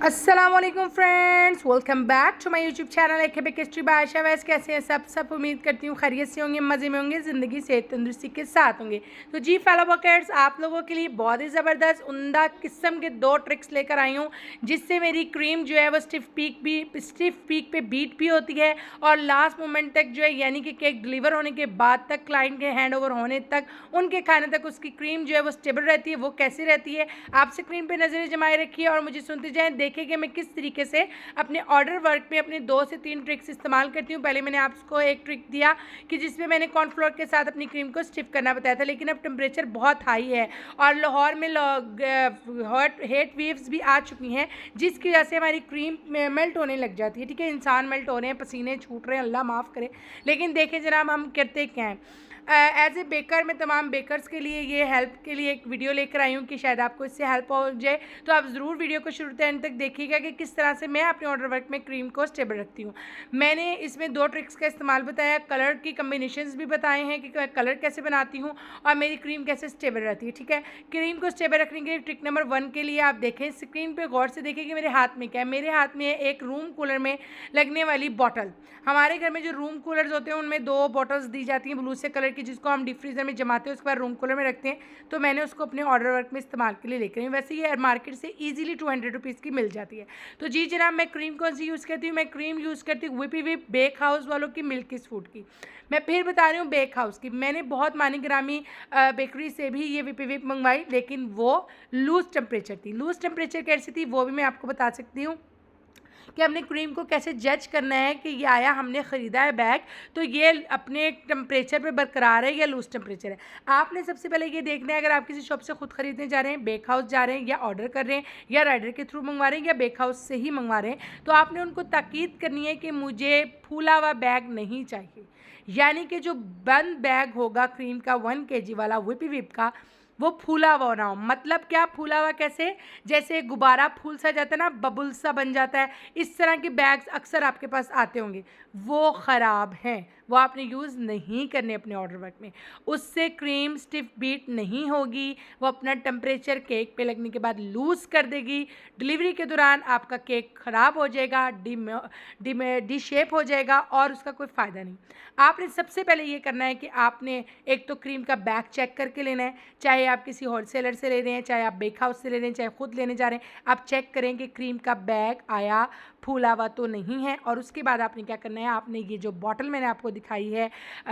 अस्सलामुअलैकुम friends, welcome back to my YouTube channel एक chemistry by Ayesha Wais. कैसे हैं सब उम्मीद करती हूँ खैरियत से होंगे, मज़े में होंगे, ज़िंदगी सेहत तंदुरुस्ती के साथ होंगे। तो जी फेलो बकेट्स, आप लोगों के लिए बहुत ही ज़बरदस्त उम्दा किस्म के 2 ट्रिक्स लेकर आई हूँ, जिससे मेरी क्रीम जो है वो स्टिफ पीक पे बीट भी होती है और लास्ट मोमेंट तक जो है, यानी कि केक डिलीवर होने के बाद तक, क्लाइंट के हैंड ओवर होने तक, उनके खाने तक उसकी क्रीम जो है वो स्टेबल रहती है। वो कैसे रहती है, आप स्क्रीन पे नज़रें जमाए रखिए और मुझे सुनते जाएं। देखें कि मैं किस तरीके से अपने ऑर्डर वर्क में अपने 2 से 3 ट्रिक्स इस्तेमाल करती हूँ। पहले मैंने आपको एक ट्रिक दिया कि जिसमें मैंने कॉर्नफ्लोर के साथ अपनी क्रीम को स्टिफ करना बताया था, लेकिन अब टेम्परेचर बहुत हाई है और लाहौर में हॉट हीट वेव्स भी आ चुकी हैं, जिसकी वजह से हमारी क्रीम मेल्ट होने लग जाती है। ठीक है, इंसान मेल्ट हो रहे हैं, पसीने छूट रहे हैं, अल्लाह माफ़ करे। लेकिन देखें जनाब, हम करते क्या हैं। एज ए बेकर मैं तमाम बेकर्स के लिए ये हेल्प के लिए एक वीडियो लेकर आई हूँ कि शायद आपको इससे हेल्प हो जाए। तो आप ज़रूर वीडियो को शुरू से एंड तक देखिएगा कि किस तरह से मैं अपने ऑर्डर वर्क में क्रीम को स्टेबल रखती हूँ। मैंने इसमें 2 ट्रिक्स का इस्तेमाल बताया, कलर की कम्बिनेशंस भी बताए हैं कि कलर कैसे बनाती हूँ और मेरी क्रीम कैसे स्टेबल रहती है। ठीक है, क्रीम को स्टेबल रखने के लिए ट्रिक नंबर 1 के लिए आप देखें, स्क्रीन पर गौर से देखें कि मेरे हाथ में क्या है। मेरे हाथ में है एक रूम कूलर में लगने वाली बॉटल। हमारे घर में जो रूम कूलर्स होते हैं उनमें 2 बॉटल्स दी जाती हैं ब्लू से कलर की, जिसको हम डीप फ्रीज़र में जमाते हैं, उसके बाद रूम कूलर में रखते हैं। तो मैंने उसको अपने ऑर्डर वर्क में इस्तेमाल के लिए लेकर आई। वैसे ये मार्केट से ईजिली 200 रुपीज़ की मिल जाती है। तो जी जनाब, मैं क्रीम कौन सी यूज़ करती हूँ? मैं क्रीम यूज़ करती हूँ विपी विप बेक हाउस वालों की, मिल्की फूड की। मैं फिर बता रही हूँ बेक हाउस की। मैंने बहुत मानी ग्रामी बेकरी से भी ये विपी विप मंगवाई, लेकिन वो लूज़ टेम्परेचर थी। लूज़ टेम्परेचर कैसी थी वो भी मैं आपको बता सकती हूँ कि हमने क्रीम को कैसे जज करना है कि ये आया, हमने ख़रीदा है बैग, तो ये अपने टेम्परेचर पे बरकरार है या लूज़ टेम्परेचर है। आपने सबसे पहले ये देखना है, अगर आप किसी शॉप से खुद ख़रीदने जा रहे हैं, बेक हाउस जा रहे हैं, या ऑर्डर कर रहे हैं, या राइडर के थ्रू मंगवा रहे हैं, या बेक हाउस से ही मंगवा रहे हैं, तो आपने उनको ताकीद करनी है कि मुझे फूला हुआ बैग नहीं चाहिए। यानी कि जो बंद बैग होगा क्रीम का 1 kg वाला विपी विप का, वो फूला हुआ ना हो। मतलब क्या फूला हुआ कैसे? जैसे गुब्बारा फूल सा जाता है ना, बबुल सा बन जाता है, इस तरह के बैग्स अक्सर आपके पास आते होंगे, वो ख़राब हैं, वो आपने यूज़ नहीं करने अपने ऑर्डर वर्क में। उससे क्रीम स्टिफ बीट नहीं होगी, वो अपना टेम्परेचर केक पे लगने के बाद लूज़ कर देगी। डिलीवरी के दौरान आपका केक ख़राब हो जाएगा, डी शेप हो जाएगा और उसका कोई फ़ायदा नहीं। आपने सबसे पहले ये करना है कि आपने एक तो क्रीम का बैग चेक करके लेना है, चाहे आप किसी होलसेलर से ले रहे हैं, चाहे आप बेक हाउस से ले रहे हैं, चाहे खुद लेने जा रहे हैं, आप चेक करें कि क्रीम का बैग आया, फूला हुआ तो नहीं है। और उसके बाद आपने क्या करना है, आपने ये जो बॉटल मैंने आपको दिखाई है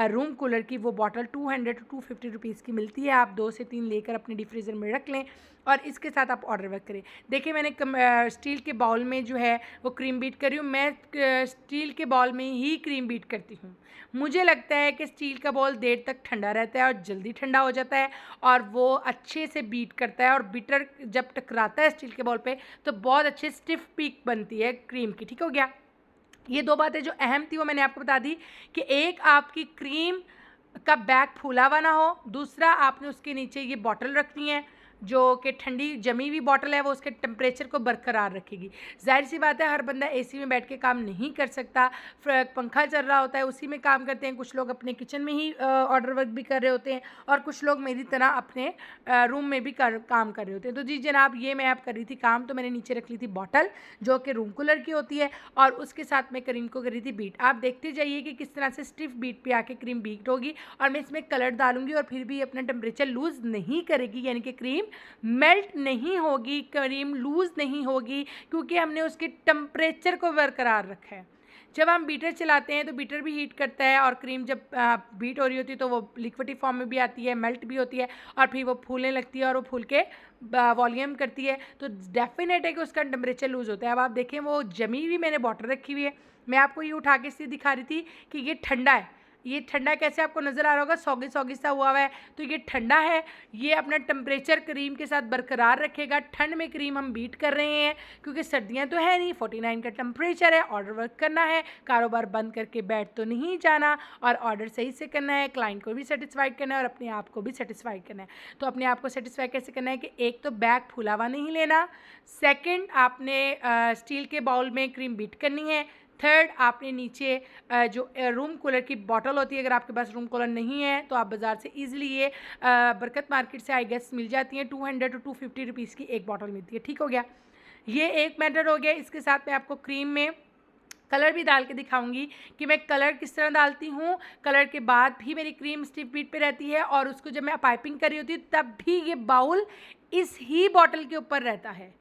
रूम कूलर की, वो बॉटल 200 to 250 रुपीज़ की मिलती है। आप 2 से 3 लेकर अपने डीप फ्रीज़र में रख लें और इसके साथ आप ऑर्डर वर्क करें। देखिए, मैंने स्टील के बाउल में जो है वो क्रीम बीट कर रही हूँ। मैं स्टील के बाउल में ही क्रीम बीट करती हूँ। मुझे लगता है कि स्टील का बॉल देर तक ठंडा रहता है और जल्दी ठंडा हो जाता है और वो अच्छे से बीट करता है, और बीटर जब टकराता है स्टील के बॉल पे तो बहुत अच्छे स्टिफ पीक बनती है क्रीम की। ठीक हो गया? ये 2 बातें जो अहम थी वो मैंने आपको बता दी कि एक, आपकी क्रीम का बैग फूला हुआ ना हो, दूसरा आपने उसके नीचे ये बॉटल रखनी है जो कि ठंडी जमी हुई बॉटल है, वो उसके टेम्परेचर को बरकरार रखेगी। ज़ाहिर सी बात है, हर बंदा एसी में बैठ के काम नहीं कर सकता, पंखा चल रहा होता है उसी में काम करते हैं। कुछ लोग अपने किचन में ही ऑर्डर वर्क भी कर रहे होते हैं और कुछ लोग मेरी तरह अपने रूम में भी काम कर रहे होते हैं। तो जी जनाब, ये मैं आप कर रही थी काम, तो मैंने नीचे रख ली थी बॉटल जो कि रूम कूलर की होती है और उसके साथ मैं क्रीम को कर रही थी बीट। आप देखते जाइए कि किस तरह से स्टिफ बीट पे आके क्रीम बीट होगी और मैं इसमें कलर डालूंगी और फिर भी अपना टेम्परेचर लूज़ नहीं करेगी, यानी कि क्रीम मेल्ट नहीं होगी, क्रीम लूज़ नहीं होगी, क्योंकि हमने उसके टेम्परेचर को बरकरार रखा है। जब हम बीटर चलाते हैं तो बीटर भी हीट करता है और क्रीम जब बीट हो रही होती है तो वो लिक्विडी फॉर्म में भी आती है, मेल्ट भी होती है और फिर वो फूलने लगती है और वो फूल के वॉल्यूम करती है, तो डेफिनेट है कि उसका टेम्परेचर लूज़ होता है। अब आप देखें, वो जमी हुई मैंने बॉटल रखी हुई है, मैं आपको ये उठा के इसलिए दिखा रही थी कि ये ठंडा है। ये ठंडा कैसे आपको नज़र आ रहा होगा, सौगी सौगी सा हुआ है, तो ये ठंडा है। ये अपना टेम्परेचर क्रीम के साथ बरकरार रखेगा। ठंड में क्रीम हम बीट कर रहे हैं क्योंकि सर्दियां तो है नहीं, 49 का टेम्परेचर है, ऑर्डर वर्क करना है, कारोबार बंद करके बैठ तो नहीं जाना और ऑर्डर सही से करना है, क्लाइंट को भी सेटिस्फाइड करना है और अपने आप को भी सेटिस्फाइड करना है। तो अपने आप को सेटिस्फाई कैसे करना है कि एक तो बैग फुला हुआ नहीं लेना, सेकेंड आपने स्टील के बाउल में क्रीम बीट करनी है, थर्ड आपने नीचे जो रूम कूलर की बॉटल होती है, अगर आपके पास रूम कूलर नहीं है तो आप बाज़ार से ईजिली ये बरकत मार्केट से आई गेस मिल जाती हैं, 200 to 250 रुपीज़ की एक बॉटल मिलती है। ठीक हो गया? ये एक मेथड हो गया। इसके साथ मैं आपको क्रीम में कलर भी डाल के दिखाऊंगी कि मैं कलर किस तरह डालती हूँ। कलर के बाद भी मेरी क्रीम स्टिफ बीट पे रहती है और उसको जब मैं पाइपिंग कर रही होती हूँ तब भी ये बाउल इस ही बॉटल के ऊपर रहता है।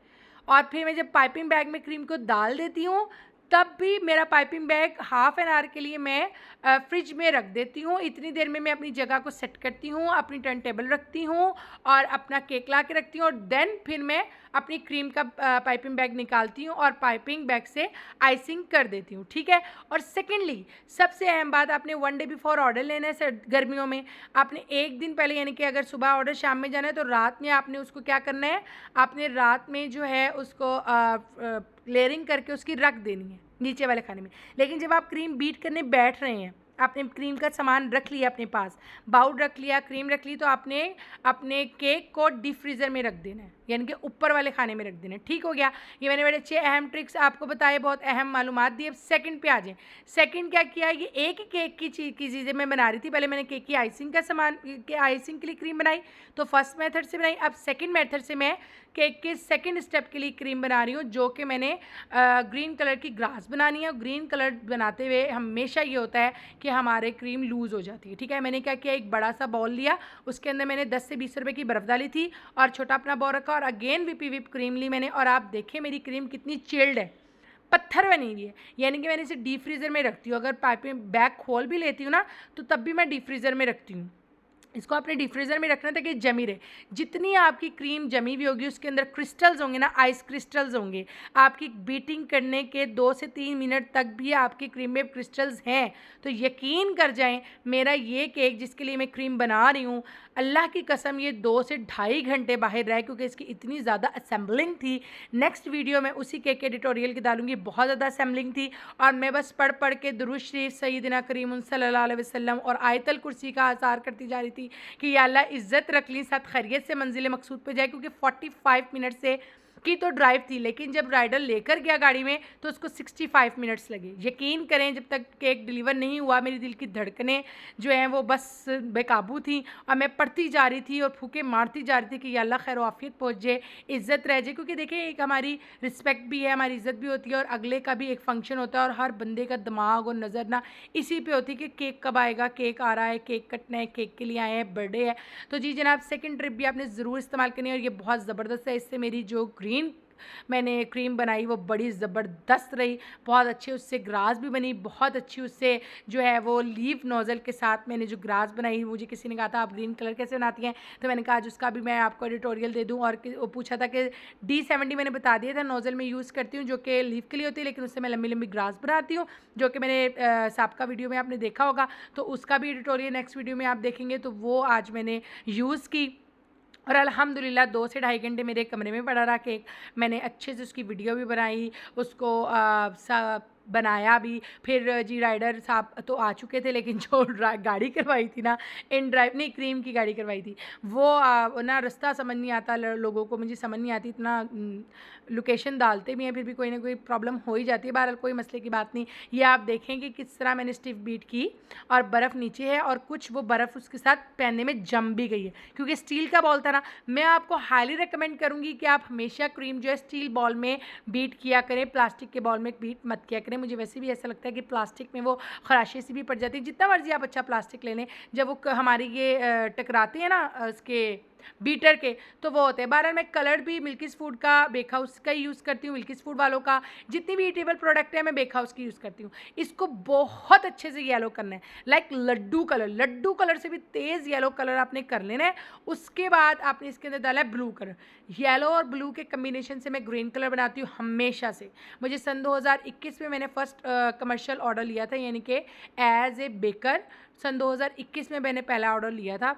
और फिर मैं जब पाइपिंग बैग में क्रीम को डाल देती हूँ तब भी मेरा piping bag half an hour के लिए मैं फ्रिज में रख देती हूँ। इतनी देर में मैं अपनी जगह को सेट करती हूँ, अपनी टर्न टेबल रखती हूँ और अपना केक ला के रखती हूँ और देन फिर मैं अपनी क्रीम का पाइपिंग बैग निकालती हूँ और पाइपिंग बैग से आइसिंग कर देती हूँ, ठीक है। और सेकेंडली सबसे अहम बात, आपने 1 डे बिफोर ऑर्डर लेना है गर्मियों में। आपने एक दिन पहले, यानी कि अगर सुबह ऑर्डर शाम में जाना है तो रात में आपने उसको क्या करना है, आपने रात में जो है उसको लेयरिंग करके उसकी रख देनी है नीचे वाले खाने में। लेकिन जब आप क्रीम बीट करने बैठ रहे हैं, आपने क्रीम का सामान रख लिया अपने पास, बाउल रख लिया, क्रीम रख ली, तो आपने अपने केक को डीप फ्रीज़र में रख देना है, यानी कि ऊपर वाले खाने में रख देना है। ठीक हो गया। ये मैंने बड़े अच्छे अहम ट्रिक्स आपको बताए, बहुत अहम मालूमात दी। अब सेकंड पे आ जाए। सेकंड क्या किया, ये एक ही केक की चीज़ें मैं बना रही थी। पहले मैंने केक की आइसिंग का सामान के आइसिंग के लिए क्रीम बनाई, तो फर्स्ट मेथड से बनाई। अब सेकेंड मेथड से मैं केक के सेकंड स्टेप के लिए क्रीम बना रही हूँ, जो कि मैंने ग्रीन कलर की ग्रास बनानी है। और ग्रीन कलर बनाते हुए हमेशा ये होता है कि हमारे क्रीम लूज़ हो जाती है, ठीक है। मैंने क्या किया, एक बड़ा सा बाउल लिया, उसके अंदर मैंने 10 से 20 रुपए की बर्फ़ डाली थी और छोटा अपना बाउल रखा और अगेन विप क्रीम ली मैंने। और आप देखें मेरी क्रीम कितनी चिल्ड है, पत्थर बनी हुई है, यानी कि मैंने इसे डीप फ्रीज़र में रखती हूँ। अगर पाइपिंग बैग खोल भी लेती हूँ ना तो तब भी मैं डीप फ्रीज़र में रखती हूँ। इसको आपने डीप फ्रीज़र में रखना ताकि जमी रहे। जितनी आपकी क्रीम जमी हुई होगी उसके अंदर क्रिस्टल्स होंगे ना, आइस क्रिस्टल्स होंगे। आपकी बीटिंग करने के 2 से 3 मिनट तक भी आपकी क्रीम में क्रिस्टल्स हैं तो यकीन कर जाएं, मेरा ये केक जिसके लिए मैं क्रीम बना रही हूँ, अल्लाह की कसम ये 2 से ढाई घंटे बाहर रहे, क्योंकि इसकी इतनी ज़्यादा असेंबलिंग थी। नेक्स्ट वीडियो में उसी केक के एडिटोरियल की डालूंगी। बहुत ज़्यादा असेंबलिंग थी और मैं बस पढ़ के दुरूद शरीफ सैयदना करीम सल्लल्लाहु अलैहि वसल्लम और आयतल कुर्सी का आसार करती जा रही थी कि या अल्लाह इज़्ज़त रख ली, साथ खैरियत से मंजिल मकसूद पे जाए। क्योंकि 45 मिनट से की तो ड्राइव थी, लेकिन जब राइडर लेकर गया गाड़ी में तो उसको 65 मिनट्स लगे। यकीन करें, जब तक केक डिलीवर नहीं हुआ मेरी दिल की धड़कनें जो हैं वो बस बेकाबू थी और मैं पढ़ती जा रही थी और फूके मारती जा रही थी कि या अल्लाह खैर आफियत पहुँच जाए, इज़्ज़त रह जाए। क्योंकि देखिए, एक हमारी रिस्पेक्ट भी है, हमारी इज़्ज़त भी होती है और अगले का भी एक फ़ंक्शन होता है और हर बंदे का दिमाग और नज़र ना इसी पे होती है कि केक कब आएगा, केक आ रहा है, केक कटना है, केक के लिए आए हैं, बर्थडे है। तो जी जनाब, सेकंड ट्रिप भी आपने ज़रूर इस्तेमाल करनी है और ये बहुत ज़बरदस्त है। इससे मेरी जो ग्रीन मैंने क्रीम बनाई वो बड़ी ज़बरदस्त रही, बहुत अच्छी उससे ग्रास भी बनी, बहुत अच्छी उससे जो है वो लीव नोज़ल के साथ मैंने जो ग्रास बनाई। मुझे किसी ने कहा था आप ग्रीन कलर कैसे बनाती हैं, तो मैंने कहा आज उसका भी मैं आपको एडिटोरियल दे दूँ। और वो पूछा था कि D70 मैंने बता दिया था नोज़ल में यूज़ करती हूँ, जो कि लीव के लिए होती है, लेकिन उससे मैं लंबी लंबी ग्रास बनाती हूँ, जो कि मैंने साबका वीडियो में आपने देखा होगा। तो उसका भी एडिटोरियल नेक्स्ट वीडियो में आप देखेंगे, तो वो आज मैंने यूज़ की और अल्हम्दुलिल्लाह 2 से ढाई घंटे मेरे कमरे में पड़ा रहा केक। मैंने अच्छे से उसकी वीडियो भी बनाई, उसको बनाया भी। फिर जी राइडर साहब तो आ चुके थे, लेकिन जो गाड़ी करवाई थी ना, इन ड्राइव नहीं, क्रीम की गाड़ी करवाई थी, वो ना रास्ता समझ नहीं आता लोगों को, मुझे समझ नहीं आती। इतना लोकेशन डालते भी हैं फिर भी कोई ना कोई प्रॉब्लम हो ही जाती है। बहरहाल कोई मसले की बात नहीं। ये आप देखेंगे किस तरह मैंने स्टिफ बीट की और बर्फ़ नीचे है और कुछ वो बर्फ़ उसके साथ पहनने में जम भी गई है, क्योंकि स्टील का बॉल था ना। मैं आपको हाईली रिकमेंड करूँगी कि आप हमेशा क्रीम जो है स्टील बॉल में बीट किया करें, प्लास्टिक के बॉल में बीट मत किया करें। मुझे वैसे भी ऐसा लगता है कि प्लास्टिक में वो खराशे सी भी पड़ जाती है। जितना मर्जी आप अच्छा प्लास्टिक ले लें, जब वो हमारी ये टकराते हैं ना उसके बीटर के, तो वो होते हैं। बहरहाल मैं कलर भी मिल्कीज़ फूड का, बेक हाउस का ही यूज़ करती हूँ। मिल्कीज़ फूड वालों का जितनी भी ईटेबल प्रोडक्ट है मैं बेक हाउस की यूज़ करती हूँ। इसको बहुत अच्छे से येलो करना है, लाइक लड्डू कलर से भी तेज़ येलो कलर आपने कर लेना है। उसके बाद आपने इसके अंदर डाला है ब्लू कलर। येलो और ब्लू के कम्बिनेशन से मैं ग्रीन कलर बनाती हूँ हमेशा से। मुझे सन 2021 में मैंने फ़र्स्ट कमर्शियल ऑर्डर लिया था, यानी कि एज ए बेकर सन 2021 में मैंने पहला ऑर्डर लिया था,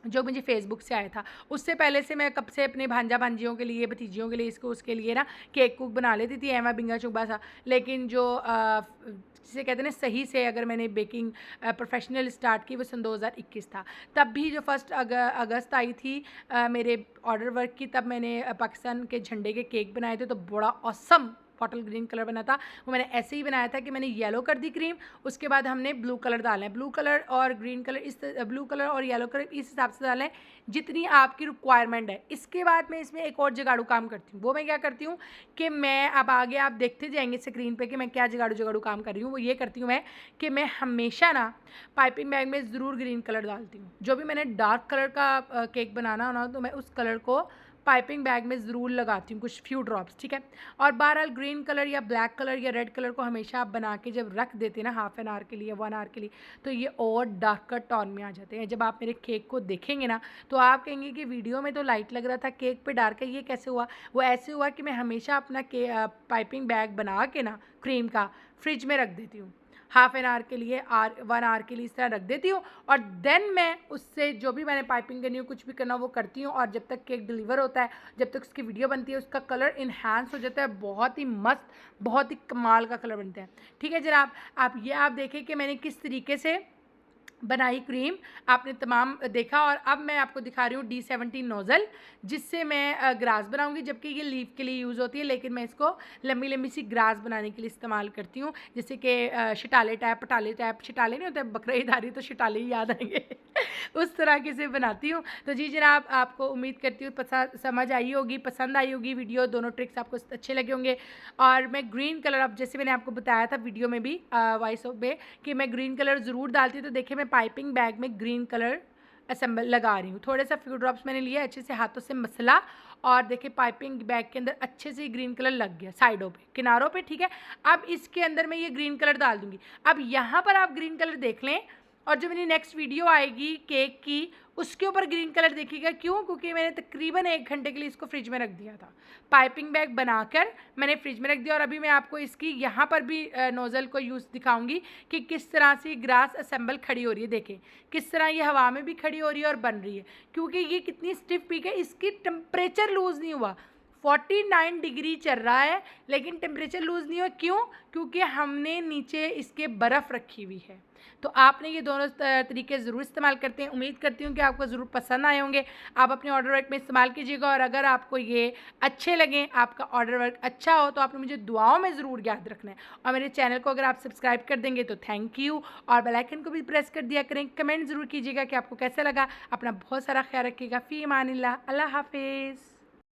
जो मुझे फेसबुक से आया था। उससे पहले से मैं कब से अपने भांजा भांजियों के लिए, भतीजियों के लिए, इसको उसके लिए ना केक कुक बना लेती थी, एवा बिंगा चुबा सा। लेकिन जो जिसे कहते हैं ना सही से अगर मैंने बेकिंग प्रोफेशनल स्टार्ट की वो सन 2021 था। तब भी जो फर्स्ट अगस्त आई थी मेरे ऑर्डर वर्क की, तब मैंने पाकिस्तान के झंडे के केक बनाए थे, तो बड़ा ऑसम बॉटल ग्रीन कलर बना था वो मैंने ऐसे ही बनाया था कि मैंने येलो कर दी क्रीम, उसके बाद हमने ब्लू कलर डालना है, ब्लू कलर और ग्रीन कलर ब्लू कलर और येलो कलर इस हिसाब से डालना है जितनी आपकी रिक्वायरमेंट है। इसके बाद मैं इसमें एक और जुगाड़ू काम करती हूँ। वो मैं क्या करती हूँ कि मैं अब आगे आप देखते जाएंगे स्क्रीन पे कि मैं क्या जुगाड़ू काम कर रही हूँ। वो ये करती हूँ मैं कि मैं हमेशा ना पाइपिंग बैग में ज़रूर ग्रीन कलर डालती हूँ। जो भी मैंने डार्क कलर का केक बनाना हो ना तो मैं उस कलर को पाइपिंग बैग में ज़रूर लगाती हूँ, कुछ फ्यू ड्रॉप्स, ठीक है। और बहरहाल ग्रीन कलर या ब्लैक कलर या रेड कलर को हमेशा आप बना के जब रख देते हैं ना हाफ एन आवर के लिए, 1 आवर के लिए, तो ये और डार्कर टोन में आ जाते हैं। जब आप मेरे केक को देखेंगे ना तो आप कहेंगे कि वीडियो में तो लाइट लग रहा था, केक पे डार्क है, ये कैसे हुआ? वो ऐसे हुआ कि मैं हमेशा अपना पाइपिंग बैग बना के ना क्रीम का फ्रिज में रख देती हूँ हाफ एन आवर के लिए, 1 आवर के लिए इस तरह रख देती हूँ। और देन मैं उससे जो भी मैंने पाइपिंग करनी हो, कुछ भी करना हो वो करती हूँ। और जब तक केक डिलीवर होता है, जब तक उसकी वीडियो बनती है, उसका कलर इन्हांस हो जाता है, बहुत ही मस्त, बहुत ही कमाल का कलर बनता है, ठीक है जनाब। आप देखें कि मैंने किस तरीके से बनाई क्रीम, आपने तमाम देखा। और अब मैं आपको दिखा रही हूँ D17 नोज़ल, जिससे मैं ग्रास बनाऊंगी, जबकि ये लीफ के लिए यूज़ होती है, लेकिन मैं इसको लंबी लंबी सी ग्रास बनाने के लिए इस्तेमाल करती हूँ। जैसे कि शटाले टाइप, पटाले टाइप, शटाले नहीं होते, बकरा ईद आ रही तो शटाले ही याद आएंगे उस तरह के से बनाती हूँ। तो जी जनाब, आपको उम्मीद करती हूँ समझ आई होगी, पसंद आई होगी वीडियो, दोनों ट्रिक्स आपको अच्छे लगे होंगे। और मैं ग्रीन कलर, अब जैसे मैंने आपको बताया था वीडियो में भी वॉइस ऑफ में कि मैं ग्रीन कलर ज़रूर डालती हूँ। तो देखिए मैं पाइपिंग बैग में ग्रीन कलर असेंबल लगा रही हूँ, थोड़े सा फ्यू ड्रॉप्स मैंने लिए, अच्छे से हाथों से मसला, और देखिए पाइपिंग बैग के अंदर अच्छे से ग्रीन कलर लग गया साइडों पे, किनारों पे, ठीक है। अब इसके अंदर मैं ये ग्रीन कलर डाल दूँगी। अब यहाँ पर आप ग्रीन कलर देख लें, और जो मेरी नेक्स्ट वीडियो आएगी केक की उसके ऊपर ग्रीन कलर देखिएगा। क्यों? क्योंकि मैंने तकरीबन 1 घंटे के लिए इसको फ्रिज में रख दिया था, पाइपिंग बैग बनाकर मैंने फ्रिज में रख दिया। और अभी मैं आपको इसकी यहाँ पर भी नोज़ल को यूज़ दिखाऊंगी कि किस तरह से ग्रास असेंबल खड़ी हो रही है। देखें किस तरह ये हवा में भी खड़ी हो रही है और बन रही है, क्योंकि ये कितनी स्टिफ पीक है, इसकी टेम्परेचर लूज़ नहीं हुआ। 49 डिग्री चल रहा है लेकिन टेम्परेचर लूज़ नहीं हुआ। क्यों? क्योंकि हमने नीचे इसके बर्फ़ रखी हुई है। तो आपने ये दोनों तरीके ज़रूर इस्तेमाल करते हैं। उम्मीद करती हूँ कि आपको ज़रूर पसंद आए होंगे। आप अपने ऑर्डर वर्क में इस्तेमाल कीजिएगा, और अगर आपको ये अच्छे लगें, आपका ऑर्डर वर्क अच्छा हो, तो आपने मुझे दुआओं में ज़रूर याद रखना है। और मेरे चैनल को अगर आप सब्सक्राइब कर देंगे तो थैंक यू, और बेल आइकन को भी प्रेस कर दिया करें। कमेंट ज़रूर कीजिएगा कि आपको कैसा लगा। अपना बहुत सारा ख्याल रखिएगा। फ़ी अमानिल्लाह, अल्लाह हाफिज़।